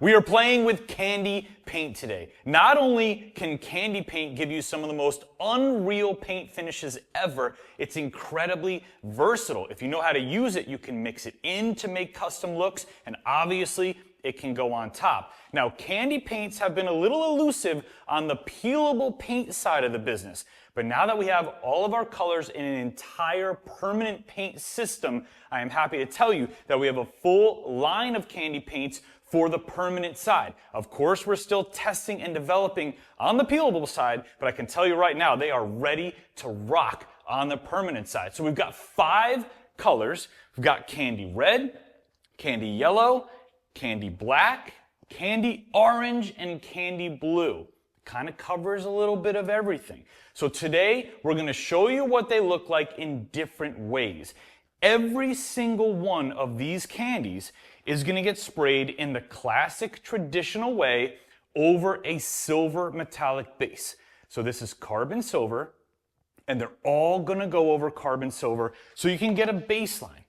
We are playing with candy paint today. Not only can candy paint give you some of the most unreal paint finishes ever, it's incredibly versatile. If you know how to use it, you can mix it in to make custom looks, and obviously it can go on top. Now, candy paints have been a little elusive on the peelable paint side of the business, but now that we have all of our colors in an entire permanent paint system, I am happy to tell you that we have a full line of candy paints for the permanent side. Of course, we're still testing and developing on the peelable side, but I can tell you right now, they are ready to rock on the permanent side. So we've got 5 colors. We've got candy red, candy yellow, candy black, candy orange, and candy blue. Kind of covers a little bit of everything. So today, we're gonna show you what they look like in different ways. Every single one of these candies is going to get sprayed in the classic traditional way over a silver metallic base. So this is carbon silver, and they're all going to go over carbon silver so you can get a baseline.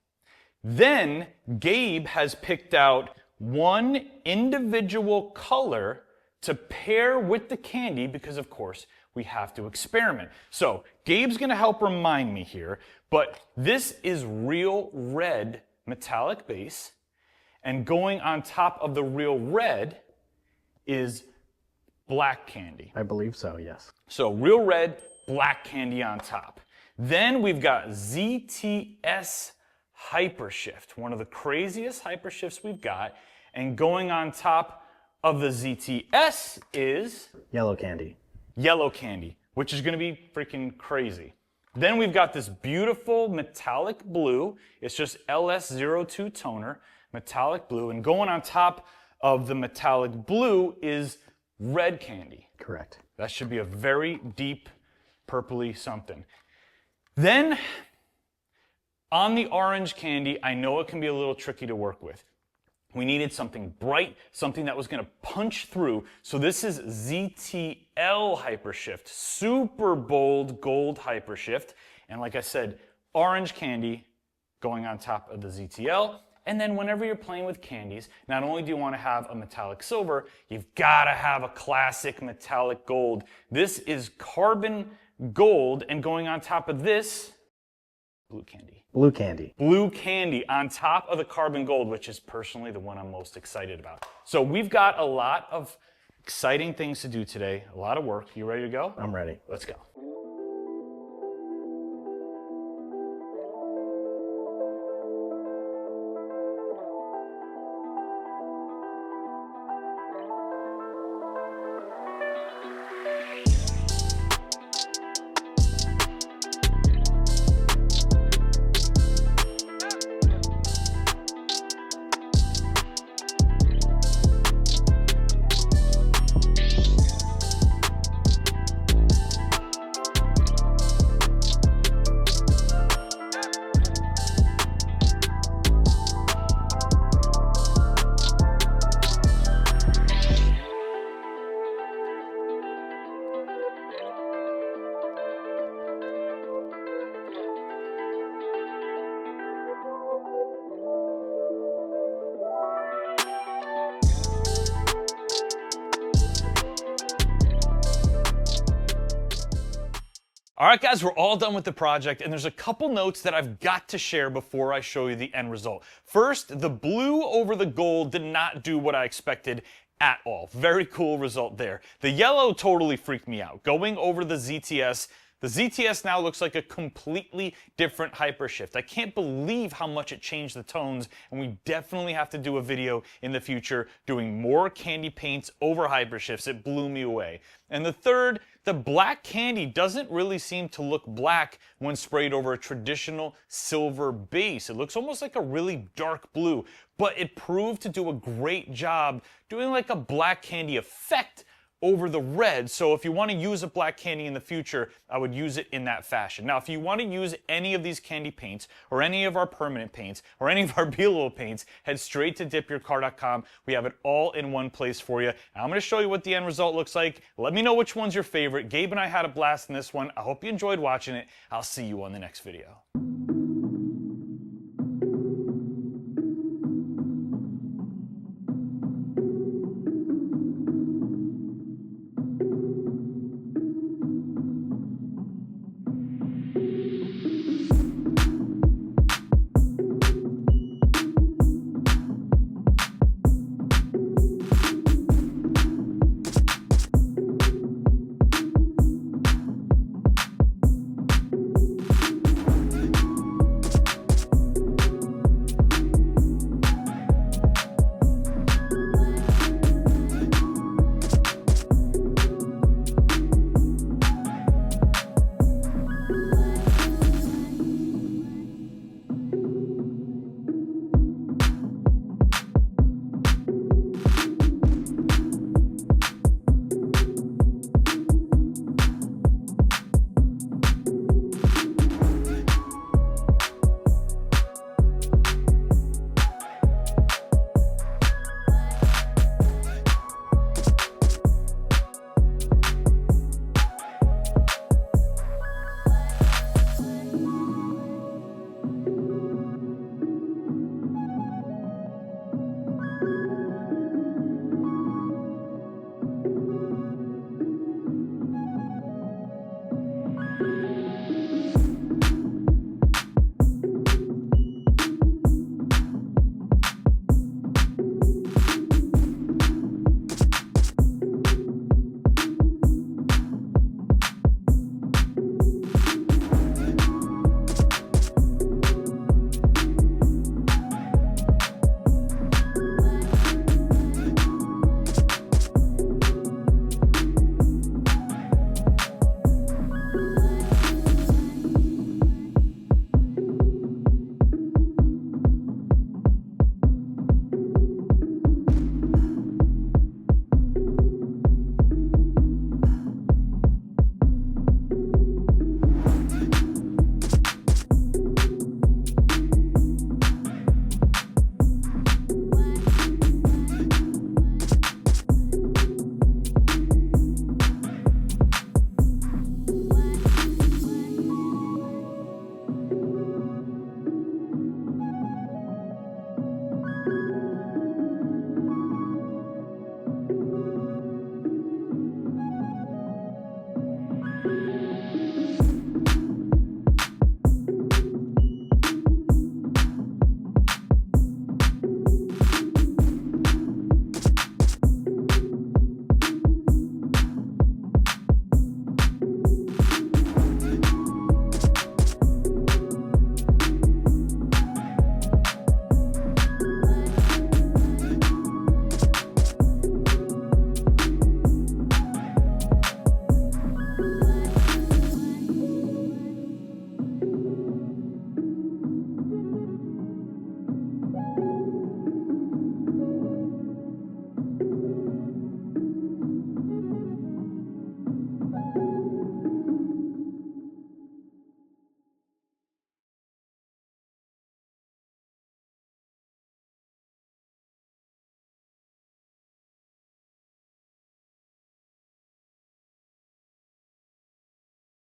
Then Gabe has picked out one individual color to pair with the candy because, of course, we have to experiment. So Gabe's going to help remind me here, but this is real red metallic base. And going on top of the real red is black candy. I believe so, yes. So real red, black candy on top. Then we've got ZTS Hypershift, one of the craziest hypershifts we've got. And going on top of the ZTS is yellow candy. Yellow candy, which is going to be freaking crazy. Then we've got this beautiful metallic blue. It's just LS02 toner. Metallic blue, and going on top of the metallic blue is red candy. Correct. That should be a very deep purpley something. Then on the orange candy, I know it can be a little tricky to work with. We needed something bright, something that was going to punch through. So this is ZTL Hypershift, super bold gold Hypershift. And like I said, orange candy going on top of the ZTL. And then whenever you're playing with candies, not only do you want to have a metallic silver, you've got to have a classic metallic gold. This is carbon gold, and going on top of this, blue candy. Blue candy. Blue candy on top of the carbon gold, which is personally the one I'm most excited about. So we've got a lot of exciting things to do today, a lot of work. You ready to go? I'm ready. Let's go. All right, guys, we're all done with the project, and there's a couple notes that I've got to share before I show you the end result. First, the blue over the gold did not do what I expected at all. Very cool result there. The yellow totally freaked me out. Going over the ZTS now looks like a completely different Hypershift. I can't believe how much it changed the tones, and we definitely have to do a video in the future doing more candy paints over Hypershifts. It blew me away. And the third, the black candy doesn't really seem to look black when sprayed over a traditional silver base. It looks almost like a really dark blue, but it proved to do a great job doing like a black candy effect over the red. So if you want to use a black candy in the future, I would use it in that fashion. Now, if you want to use any of these candy paints or any of our permanent paints or any of our peelable paints, head straight to DipYourCar.com. We have it all in one place for you. And I'm going to show you what the end result looks like. Let me know which one's your favorite. Gabe and I had a blast in this one. I hope you enjoyed watching it. I'll see you on the next video.